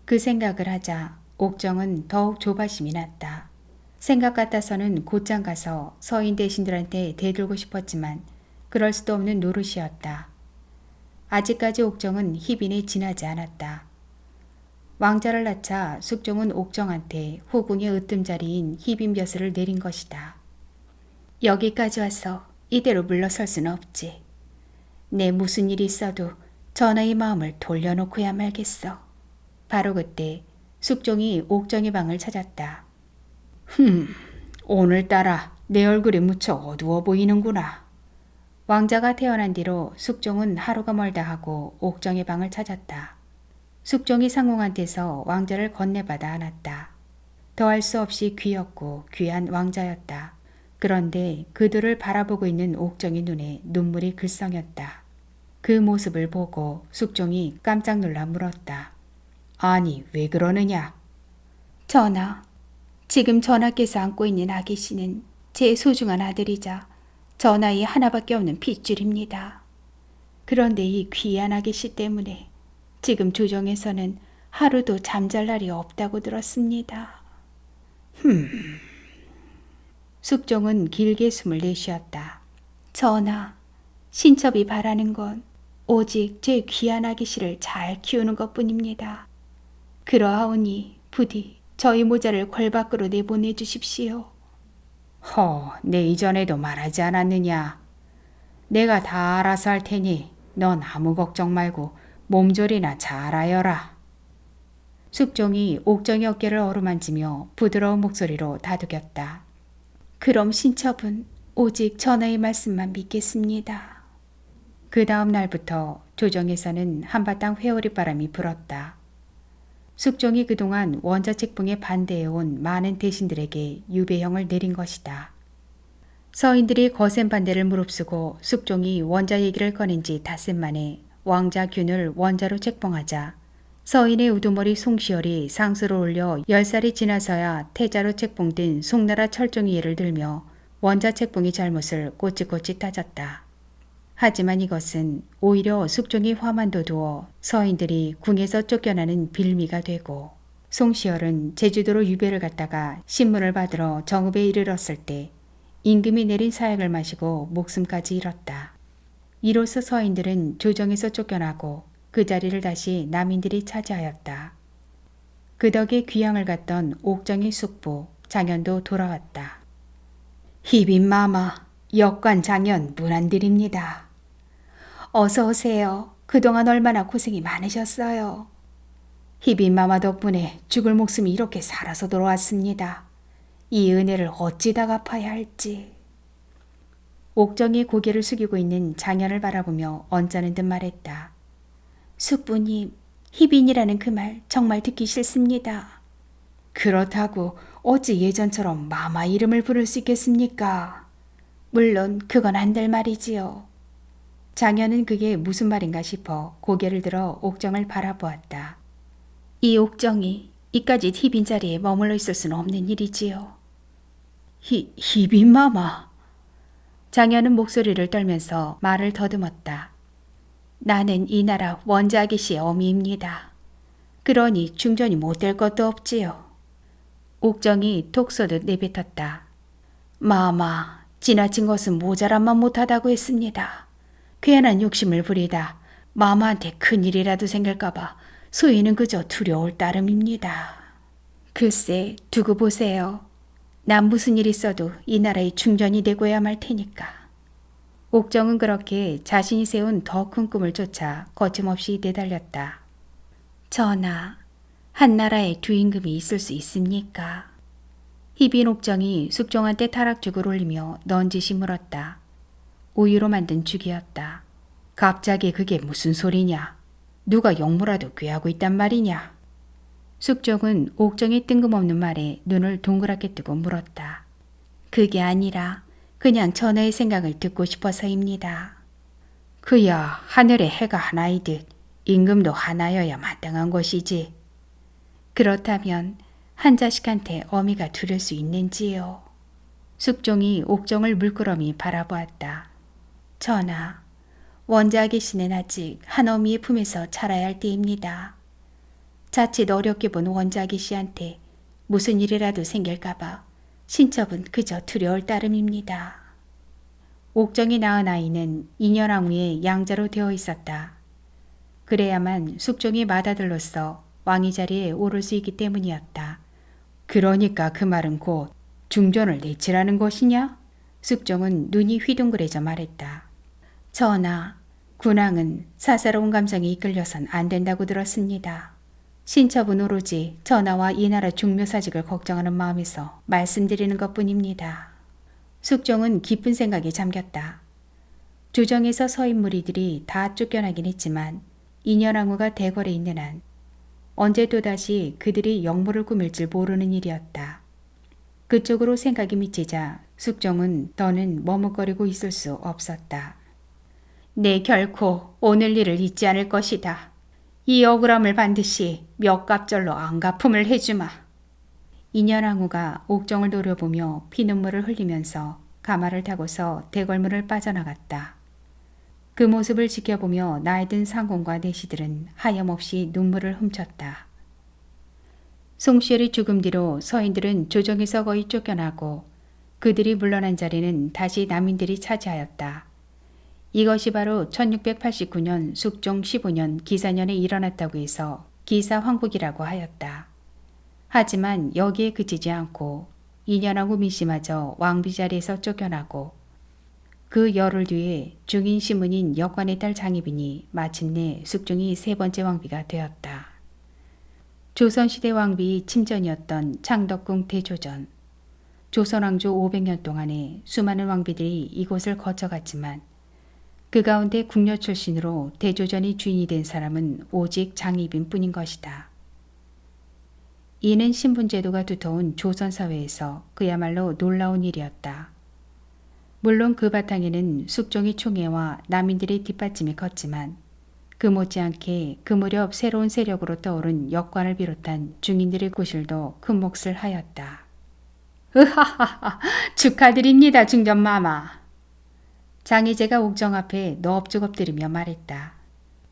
그 생각을 하자 옥정은 더욱 조바심이 났다. 생각 같아서는 곧장 가서 서인 대신들한테 대들고 싶었지만 그럴 수도 없는 노릇이었다. 아직까지 옥정은 희빈에 지나지 않았다. 왕자를 낳자 숙종은 옥정한테 호궁의 으뜸자리인 희빈 벼슬을 내린 것이다. 여기까지 와서 이대로 물러설 수는 없지. 내 무슨 일이 있어도 전하의 마음을 돌려놓고야 말겠어. 바로 그때 숙종이 옥정의 방을 찾았다. 오늘따라 내 얼굴이 무척 어두워 보이는구나. 왕자가 태어난 뒤로 숙종은 하루가 멀다 하고 옥정의 방을 찾았다. 숙종이 상공한테서 왕자를 건네받아 안았다. 더할 수 없이 귀엽고 귀한 왕자였다. 그런데 그들을 바라보고 있는 옥정의 눈에 눈물이 글썽였다. 그 모습을 보고 숙종이 깜짝 놀라 물었다. 아니, 왜 그러느냐? 전하, 지금 전하께서 안고 있는 아기씨는 제 소중한 아들이자 전하의 하나밖에 없는 핏줄입니다. 그런데 이 귀한 아기씨 때문에 지금 조정에서는 하루도 잠잘 날이 없다고 들었습니다. 숙종은 길게 숨을 내쉬었다. 전하, 신첩이 바라는 건 오직 제 귀한 아기씨를 잘 키우는 것뿐입니다. 그러하오니 부디 저희 모자를 궐 밖으로 내보내 주십시오. 내 이전에도 말하지 않았느냐. 내가 다 알아서 할 테니 넌 아무 걱정 말고 몸조리나 잘하여라. 숙종이 옥정의 어깨를 어루만지며 부드러운 목소리로 다독였다. 그럼 신첩은 오직 전하의 말씀만 믿겠습니다. 그 다음 날부터 조정에서는 한바탕 회오리바람이 불었다. 숙종이 그동안 원자책봉에 반대해온 많은 대신들에게 유배형을 내린 것이다. 서인들이 거센 반대를 무릅쓰고 숙종이 원자 얘기를 꺼낸 지 닷새 만에 왕자 균을 원자로 책봉하자 서인의 우두머리 송시열이 상수를 올려 10살이 지나서야 태자로 책봉된 송나라 철종이 예를 들며 원자 책봉의 잘못을 꼬치꼬치 따졌다. 하지만 이것은 오히려 숙종이 화만 돋우어 서인들이 궁에서 쫓겨나는 빌미가 되고 송시열은 제주도로 유배를 갔다가 신문을 받으러 정읍에 이르렀을 때 임금이 내린 사약을 마시고 목숨까지 잃었다. 이로써 서인들은 조정에서 쫓겨나고 그 자리를 다시 남인들이 차지하였다. 그 덕에 귀향을 갔던 옥정의 숙부 장현도 돌아왔다. 희빈마마, 역관 장현 문안드립니다. 어서 오세요. 그동안 얼마나 고생이 많으셨어요. 희빈마마 덕분에 죽을 목숨이 이렇게 살아서 돌아왔습니다. 이 은혜를 어찌다 갚아야 할지. 옥정이 고개를 숙이고 있는 장현을 바라보며 언짢은 듯 말했다. 숙부님, 희빈이라는 그 말 정말 듣기 싫습니다. 그렇다고 어찌 예전처럼 마마 이름을 부를 수 있겠습니까? 물론 그건 안 될 말이지요. 장현은 그게 무슨 말인가 싶어 고개를 들어 옥정을 바라보았다. 이 옥정이 이까짓 희빈 자리에 머물러 있을 수는 없는 일이지요. 희빈 마마. 장현은 목소리를 떨면서 말을 더듬었다. 나는 이 나라 원자아기씨의 어미입니다. 그러니 중전이 못될 것도 없지요. 옥정이 톡 쏘듯 내뱉었다. 마마, 지나친 것은 모자란만 못하다고 했습니다. 괜한 욕심을 부리다 마마한테 큰일이라도 생길까봐 소희는 그저 두려울 따름입니다. 글쎄, 두고 보세요. 난 무슨 일 있어도 이 나라의 중전이 되고야 말 테니까. 옥정은 그렇게 자신이 세운 더 큰 꿈을 쫓아 거침없이 내달렸다. 전하, 한 나라에 두 임금이 있을 수 있습니까? 희빈 옥정이 숙종한테 타락죽을 올리며 넌지시 물었다. 우유로 만든 죽이었다. 갑자기 그게 무슨 소리냐? 누가 역무라도 꾀하고 있단 말이냐? 숙종은 옥정의 뜬금없는 말에 눈을 동그랗게 뜨고 물었다. 그게 아니라 그냥 전하의 생각을 듣고 싶어서입니다. 그야 하늘에 해가 하나이듯 임금도 하나여야 마땅한 것이지. 그렇다면 한 자식한테 어미가 두를 수 있는지요? 숙종이 옥정을 물끄러미 바라보았다. 전하, 원자아기씨는 아직 한 어미의 품에서 자라야 할 때입니다. 자칫 어렵게 본 원자아기씨한테 무슨 일이라도 생길까봐 신첩은 그저 두려울 따름입니다. 옥정이 낳은 아이는 인현왕후의 양자로 되어 있었다. 그래야만 숙종의 맏아들로서 왕위 자리에 오를 수 있기 때문이었다. 그러니까 그 말은 곧 중전을 내치라는 것이냐? 숙종은 눈이 휘둥그레져 말했다. 전하, 군왕은 사사로운 감정에 이끌려선 안 된다고 들었습니다. 신첩은 오로지 전하와 이 나라 중묘사직을 걱정하는 마음에서 말씀드리는 것뿐입니다. 숙종은 깊은 생각에 잠겼다. 조정에서 서인 무리들이 다 쫓겨나긴 했지만 인현왕후가 대궐에 있는 한 언제 또다시 그들이 역모를 꾸밀 줄 모르는 일이었다. 그쪽으로 생각이 미치자 숙종은 더는 머뭇거리고 있을 수 없었다. 내 결코 오늘 일을 잊지 않을 것이다. 이 억울함을 반드시 몇 갑절로 안갚음을 해주마. 인현왕후가 옥정을 노려보며 피눈물을 흘리면서 가마를 타고서 대궐문을 빠져나갔다. 그 모습을 지켜보며 나이든 상공과 내시들은 하염없이 눈물을 훔쳤다. 송시열이 죽음 뒤로 서인들은 조정에서 거의 쫓겨나고 그들이 물러난 자리는 다시 남인들이 차지하였다. 이것이 바로 1689년 숙종 15년 기사년에 일어났다고 해서 기사황국이라고 하였다. 하지만 여기에 그치지 않고 인현왕후 민씨마저 왕비 자리에서 쫓겨나고 그 열흘 뒤에 중인 시문인 역관의 딸 장희빈이 마침내 숙종이 세 번째 왕비가 되었다. 조선시대 왕비 침전이었던 창덕궁 대조전. 조선왕조 500년 동안에 수많은 왕비들이 이곳을 거쳐갔지만 그 가운데 궁녀 출신으로 대조전이 주인이 된 사람은 오직 장희빈 뿐인 것이다. 이는 신분제도가 두터운 조선사회에서 그야말로 놀라운 일이었다. 물론 그 바탕에는 숙종의 총애와 남인들의 뒷받침이 컸지만 그 못지않게 그 무렵 새로운 세력으로 떠오른 역관을 비롯한 중인들의 구실도 큰 몫을 하였다. 으하하하, 축하드립니다, 중전마마. 장희제가 옥정 앞에 넙죽 엎드리며 말했다.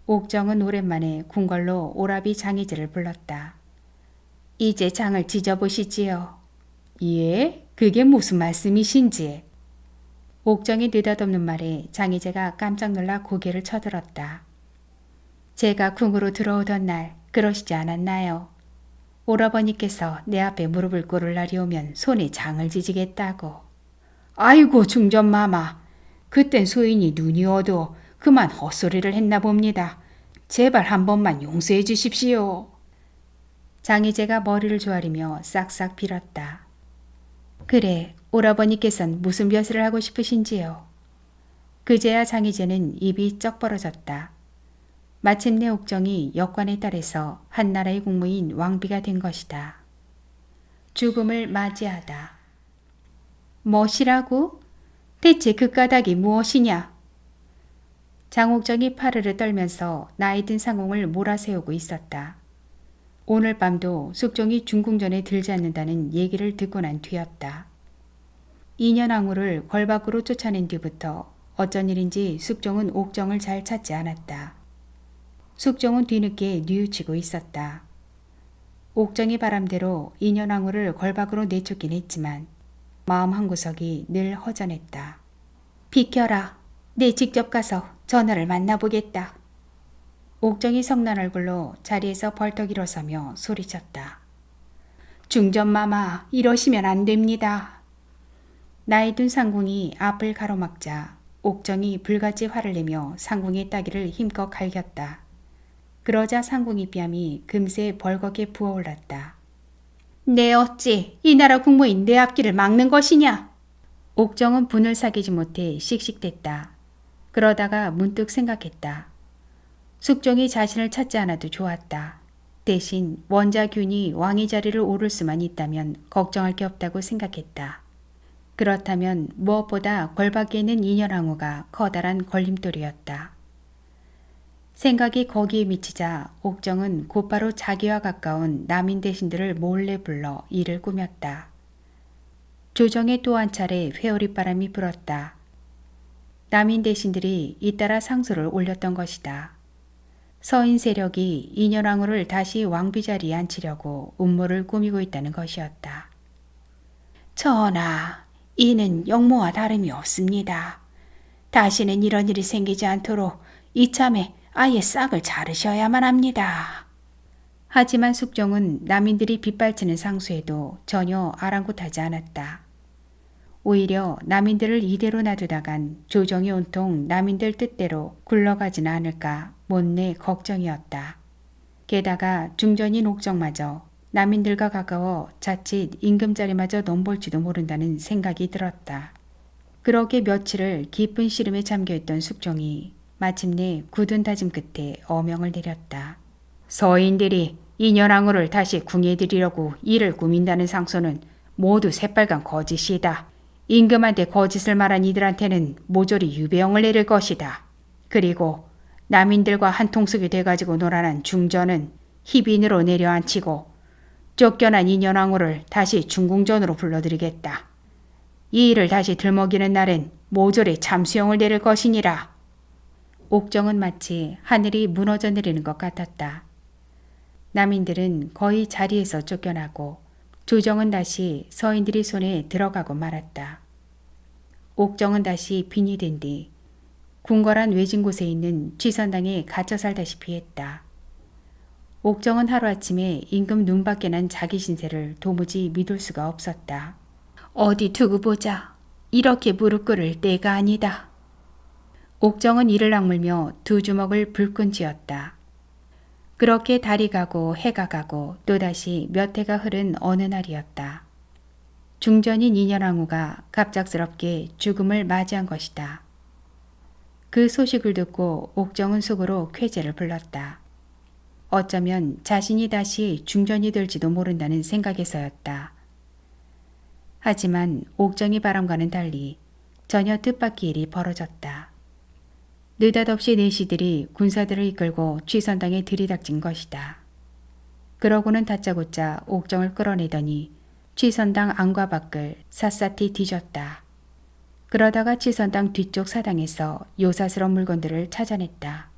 옥정은 오랜만에 궁궐로 오라비 장희제를 불렀다. 이제 장을 지져보시지요. 예? 그게 무슨 말씀이신지. 옥정이 느닷없는 말에 장희제가 깜짝 놀라 고개를 쳐들었다. 제가 궁으로 들어오던 날 그러시지 않았나요? 오라버니께서 내 앞에 무릎을 꿇을 날이 오면 손에 장을 지지겠다고. 아이고 중전마마, 그땐 소인이 눈이 어두워 그만 헛소리를 했나 봅니다. 제발 한 번만 용서해 주십시오. 장희제가 머리를 조아리며 싹싹 빌었다. 그래, 오라버니께서는 무슨 벼슬을 하고 싶으신지요? 그제야 장희제는 입이 쩍 벌어졌다. 마침내 옥정이 역관에 따라서 한나라의 국무인 왕비가 된 것이다. 죽음을 맞이하다. 뭐시라고? 대체 그 까닭이 무엇이냐? 장옥정이 파르르 떨면서 나이 든 상공을 몰아세우고 있었다. 오늘 밤도 숙종이 중궁전에 들지 않는다는 얘기를 듣고 난 뒤였다. 인현왕후를 궐 밖으로 쫓아낸 뒤부터 어쩐 일인지 숙종은 옥정을 잘 찾지 않았다. 숙종은 뒤늦게 뉘우치고 있었다. 옥정이 바람대로 인현왕후를 궐 밖으로 내쫓긴 했지만 마음 한구석이 늘 허전했다. 비켜라. 내 직접 가서 전하를 만나보겠다. 옥정이 성난 얼굴로 자리에서 벌떡 일어서며 소리쳤다. 중전마마, 이러시면 안 됩니다. 나이 든 상궁이 앞을 가로막자 옥정이 불같이 화를 내며 상궁의 따귀를 힘껏 갈겼다. 그러자 상궁의 뺨이 금세 벌겋게 부어올랐다. 내 어찌 이 나라 국무인 내 앞길을 막는 것이냐? 옥정은 분을 사귀지 못해 씩씩댔다. 그러다가 문득 생각했다. 숙종이 자신을 찾지 않아도 좋았다. 대신 원자균이 왕위 자리를 오를 수만 있다면 걱정할 게 없다고 생각했다. 그렇다면 무엇보다 궐 밖에 있는 인현왕후가 커다란 걸림돌이었다. 생각이 거기에 미치자 옥정은 곧바로 자기와 가까운 남인 대신들을 몰래 불러 일을 꾸몄다. 조정에 또 한 차례 회오리바람이 불었다. 남인 대신들이 잇따라 상소를 올렸던 것이다. 서인 세력이 인현왕후를 다시 왕비 자리에 앉히려고 음모를 꾸미고 있다는 것이었다. 전하, 이는 역모와 다름이 없습니다. 다시는 이런 일이 생기지 않도록 이참에 아예 싹을 자르셔야만 합니다. 하지만 숙종은 남인들이 빗발치는 상소에도 전혀 아랑곳하지 않았다. 오히려 남인들을 이대로 놔두다간 조정이 온통 남인들 뜻대로 굴러가지는 않을까 못내 걱정이었다. 게다가 중전인 옥정마저 남인들과 가까워 자칫 임금자리마저 넘볼지도 모른다는 생각이 들었다. 그렇게 며칠을 깊은 시름에 잠겨있던 숙종이 마침내 굳은 다짐 끝에 어명을 내렸다. 서인들이 인현왕후를 다시 궁에 들이려고 일을 꾸민다는 상소는 모두 새빨간 거짓이다. 임금한테 거짓을 말한 이들한테는 모조리 유배형을 내릴 것이다. 그리고 남인들과 한통속이 돼가지고 놀아난 중전은 희빈으로 내려앉히고 쫓겨난 인현왕후를 다시 중궁전으로 불러들이겠다. 이 일을 다시 들먹이는 날엔 모조리 참수형을 내릴 것이니라. 옥정은 마치 하늘이 무너져 내리는 것 같았다. 남인들은 거의 자리에서 쫓겨나고 조정은 다시 서인들의 손에 들어가고 말았다. 옥정은 다시 빈이 된 뒤 궁궐한 외진 곳에 있는 취선당에 갇혀 살다시피 했다. 옥정은 하루아침에 임금 눈밖에 난 자기 신세를 도무지 믿을 수가 없었다. 어디 두고 보자. 이렇게 무릎 꿇을 때가 아니다. 옥정은 이를 악물며 두 주먹을 불끈 쥐었다. 그렇게 달이 가고 해가 가고 또다시 몇 해가 흐른 어느 날이었다. 중전인 인현왕후가 갑작스럽게 죽음을 맞이한 것이다. 그 소식을 듣고 옥정은 속으로 쾌재를 불렀다. 어쩌면 자신이 다시 중전이 될지도 모른다는 생각에서였다. 하지만 옥정이 바람과는 달리 전혀 뜻밖의 일이 벌어졌다. 느닷없이 내시들이 군사들을 이끌고 취선당에 들이닥친 것이다. 그러고는 다짜고짜 옥정을 끌어내더니 취선당 안과 밖을 샅샅이 뒤졌다. 그러다가 취선당 뒤쪽 사당에서 요사스러운 물건들을 찾아냈다.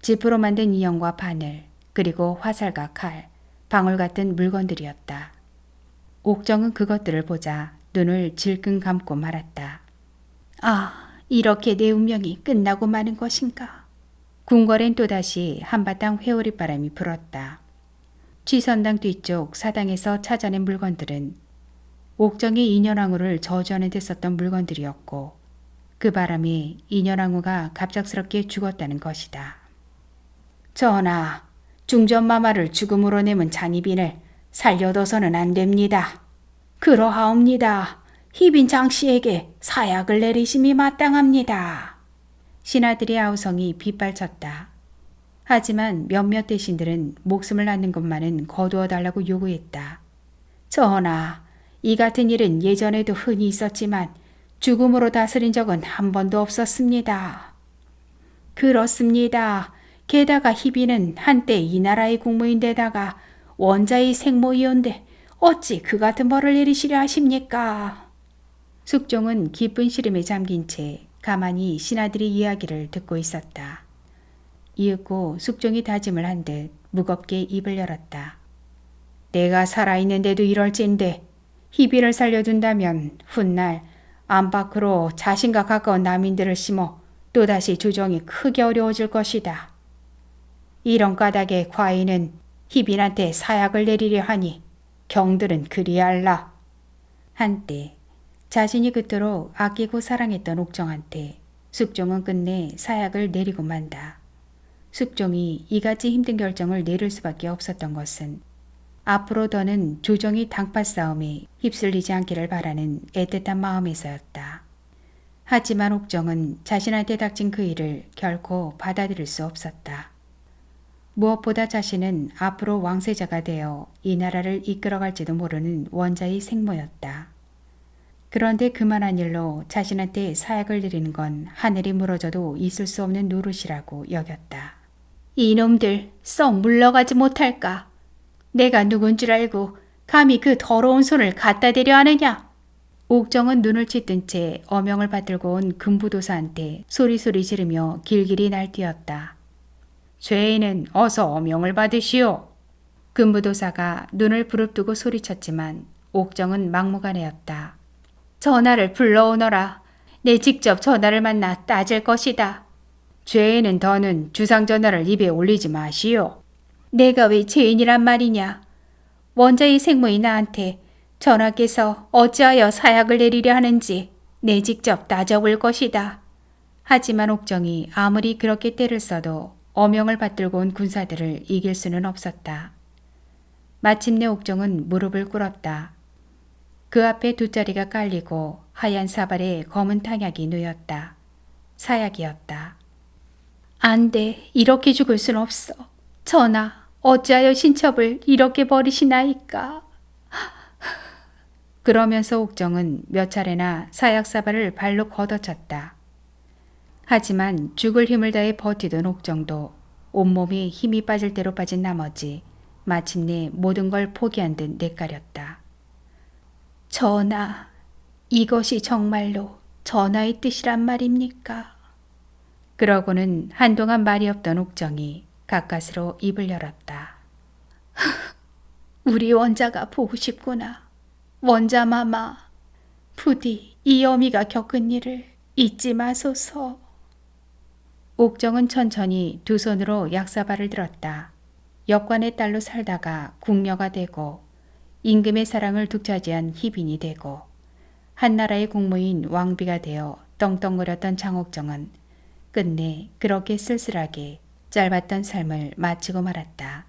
지프로 만든 인형과 바늘, 그리고 화살과 칼, 방울 같은 물건들이었다. 옥정은 그것들을 보자 눈을 질끈 감고 말았다. 아, 이렇게 내 운명이 끝나고 마는 것인가. 궁궐엔 또다시 한바탕 회오리바람이 불었다. 취선당 뒤쪽 사당에서 찾아낸 물건들은 옥정이 인현왕후를 저주하는 데 썼던 물건들이었고 그 바람에 인현왕후가 갑작스럽게 죽었다는 것이다. 전하, 중전마마를 죽음으로 내몬 잔이빈을 살려둬서는 안 됩니다. 그러하옵니다. 희빈 장씨에게 사약을 내리심이 마땅합니다. 신하들의 아우성이 빗발쳤다. 하지만 몇몇 대신들은 목숨을 낳는 것만은 거두어 달라고 요구했다. 전하, 이 같은 일은 예전에도 흔히 있었지만 죽음으로 다스린 적은 한 번도 없었습니다. 그렇습니다. 게다가 희빈은 한때 이 나라의 국무인데다가 원자의 생모이온데 어찌 그 같은 벌을 내리시려 하십니까? 숙종은 깊은 시름에 잠긴 채 가만히 신하들의 이야기를 듣고 있었다. 이윽고 숙종이 다짐을 한 듯 무겁게 입을 열었다. 내가 살아있는데도 이럴진데 희비를 살려둔다면 훗날 안팎으로 자신과 가까운 남인들을 심어 또다시 조정이 크게 어려워질 것이다. 이런 까닭에 과인은 희빈한테 사약을 내리려 하니 경들은 그리할라. 한때 자신이 그토록 아끼고 사랑했던 옥정한테 숙종은 끝내 사약을 내리고 만다. 숙종이 이같이 힘든 결정을 내릴 수밖에 없었던 것은 앞으로 더는 조정이 당파 싸움에 휩쓸리지 않기를 바라는 애틋한 마음에서였다. 하지만 옥정은 자신한테 닥친 그 일을 결코 받아들일 수 없었다. 무엇보다 자신은 앞으로 왕세자가 되어 이 나라를 이끌어갈지도 모르는 원자의 생모였다. 그런데 그만한 일로 자신한테 사약을 내리는 건 하늘이 무너져도 있을 수 없는 노릇이라고 여겼다. 이놈들 썩 물러가지 못할까? 내가 누군 줄 알고 감히 그 더러운 손을 갖다 대려 하느냐? 옥정은 눈을 치뜬 채 어명을 받들고 온 금부도사한테 소리소리 지르며 길길이 날뛰었다. 죄인은 어서 어명을 받으시오. 금부도사가 눈을 부릅뜨고 소리쳤지만 옥정은 막무가내였다. 전하를 불러오너라. 내 직접 전하를 만나 따질 것이다. 죄인은 더는 주상전하를 입에 올리지 마시오. 내가 왜 죄인이란 말이냐. 원자의 생모인 나한테 전하께서 어찌하여 사약을 내리려 하는지 내 직접 따져볼 것이다. 하지만 옥정이 아무리 그렇게 때를 써도 어명을 받들고 온 군사들을 이길 수는 없었다. 마침내 옥정은 무릎을 꿇었다. 그 앞에 두 자리가 깔리고 하얀 사발에 검은 탕약이 놓였다. 사약이었다. 안 돼, 이렇게 죽을 순 없어. 전하, 어찌하여 신첩을 이렇게 버리시나이까. 그러면서 옥정은 몇 차례나 사약사발을 발로 걷어찼다. 하지만 죽을 힘을 다해 버티던 옥정도 온몸이 힘이 빠질 대로 빠진 나머지 마침내 모든 걸 포기한 듯 내까렸다. 전하, 이것이 정말로 전하의 뜻이란 말입니까? 그러고는 한동안 말이 없던 옥정이 가까스로 입을 열었다. 우리 원자가 보고 싶구나. 원자마마, 부디 이 어미가 겪은 일을 잊지 마소서. 옥정은 천천히 두 손으로 약사발을 들었다. 역관의 딸로 살다가 궁녀가 되고 임금의 사랑을 독차지한 희빈이 되고 한나라의 국무인 왕비가 되어 떵떵거렸던 장옥정은 끝내 그렇게 쓸쓸하게 짧았던 삶을 마치고 말았다.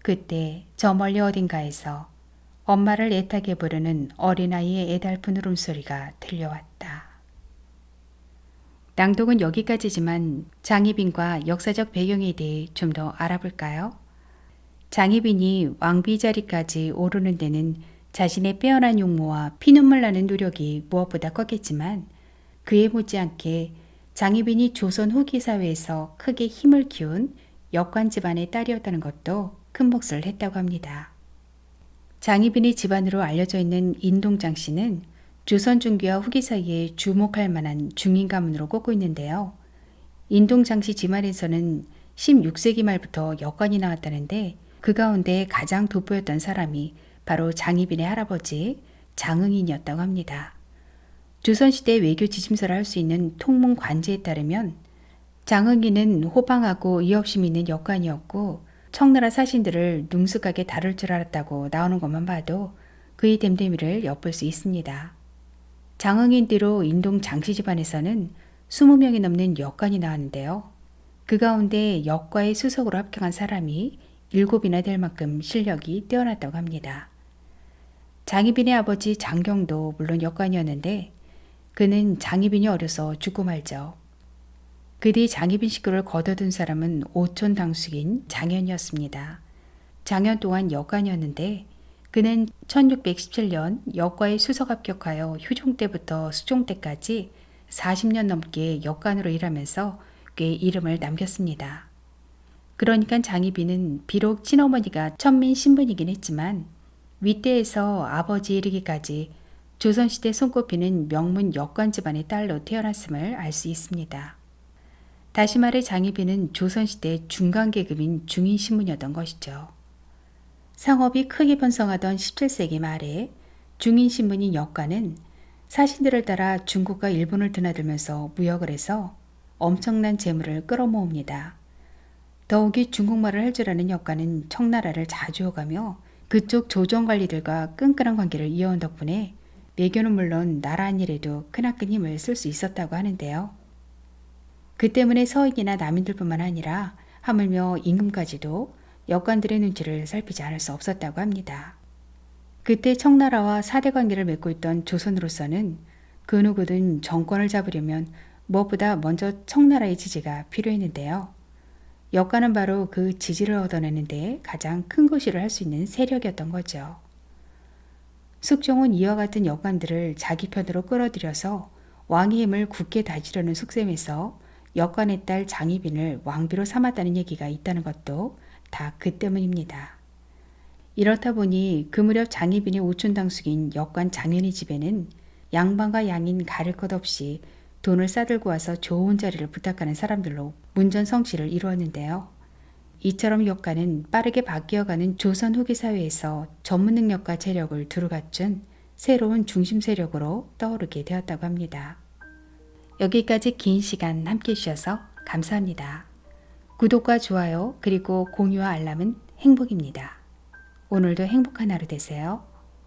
그때 저 멀리 어딘가에서 엄마를 애타게 부르는 어린아이의 애달픈 울음소리가 들려왔다. 낭독은 여기까지지만 장희빈과 역사적 배경에 대해 좀 더 알아볼까요? 장희빈이 왕비 자리까지 오르는 데는 자신의 빼어난 용모와 피눈물 나는 노력이 무엇보다 컸겠지만 그에 못지않게 장희빈이 조선 후기 사회에서 크게 힘을 키운 역관 집안의 딸이었다는 것도 큰 몫을 했다고 합니다. 장희빈의 집안으로 알려져 있는 인동장 씨는 조선 중기와 후기 사이에 주목할 만한 중인 가문으로 꼽고 있는데요. 인동장 씨 집안에서는 16세기 말부터 역관이 나왔다는데 그 가운데 가장 돋보였던 사람이 바로 장희빈의 할아버지 장응인이었다고 합니다. 조선시대 외교 지침서를 할 수 있는 통문 관제에 따르면 장응인은 호방하고 이협심 있는 역관이었고 청나라 사신들을 능숙하게 다룰 줄 알았다고 나오는 것만 봐도 그의 됨됨이를 엿볼 수 있습니다. 장응인 뒤로 인동 장씨 집안에서는 20명이 넘는 역관이 나왔는데요. 그 가운데 역과의 수석으로 합격한 사람이 7이나 될 만큼 실력이 뛰어났다고 합니다. 장희빈의 아버지 장경도 물론 역관이었는데 그는 장희빈이 어려서 죽고 말죠. 그 뒤 장희빈 식구를 거둬둔 사람은 오촌 당숙인 장현이었습니다. 장현 또한 역관이었는데 그는 1617년 역과에 수석 합격하여 휴종 때부터 수종 때까지 40년 넘게 역관으로 일하면서 꽤 이름을 남겼습니다. 그러니까 장희빈은 비록 친어머니가 천민 신분이긴 했지만 윗대에서 아버지 이르기까지 조선시대 손꼽히는 명문 역관 집안의 딸로 태어났음을 알 수 있습니다. 다시 말해 장희빈은 조선시대 중간계급인 중인신문이었던 것이죠. 상업이 크게 번성하던 17세기 말에 중인신문인 역관은 사신들을 따라 중국과 일본을 드나들면서 무역을 해서 엄청난 재물을 끌어모읍니다. 더욱이 중국말을 할 줄 아는 역관은 청나라를 자주 오가며 그쪽 조정관리들과 끈끈한 관계를 이어온 덕분에 외교는 물론 나라 안일에도 크나큰 힘을 쓸 수 있었다고 하는데요. 그 때문에 서인이나 남인들뿐만 아니라 하물며 임금까지도 역관들의 눈치를 살피지 않을 수 없었다고 합니다. 그때 청나라와 사대 관계를 맺고 있던 조선으로서는 그 누구든 정권을 잡으려면 무엇보다 먼저 청나라의 지지가 필요했는데요. 역관은 바로 그 지지를 얻어내는데 가장 큰 거시를 할 수 있는 세력이었던 거죠. 숙종은 이와 같은 역관들을 자기 편으로 끌어들여서 왕의 힘을 굳게 다지려는 속셈에서 역관의 딸 장희빈을 왕비로 삼았다는 얘기가 있다는 것도 다 그 때문입니다. 이렇다 보니 그 무렵 장희빈의 오촌당숙인 역관 장현의 집에는 양반과 양인 가릴 것 없이 돈을 싸들고 와서 좋은 자리를 부탁하는 사람들로 문전성시를 이루었는데요. 이처럼 역관은 빠르게 바뀌어가는 조선 후기 사회에서 전문 능력과 재력을 두루 갖춘 새로운 중심 세력으로 떠오르게 되었다고 합니다. 여기까지 긴 시간 함께 해주셔서 감사합니다. 구독과 좋아요 그리고 공유와 알람은 행복입니다. 오늘도 행복한 하루 되세요.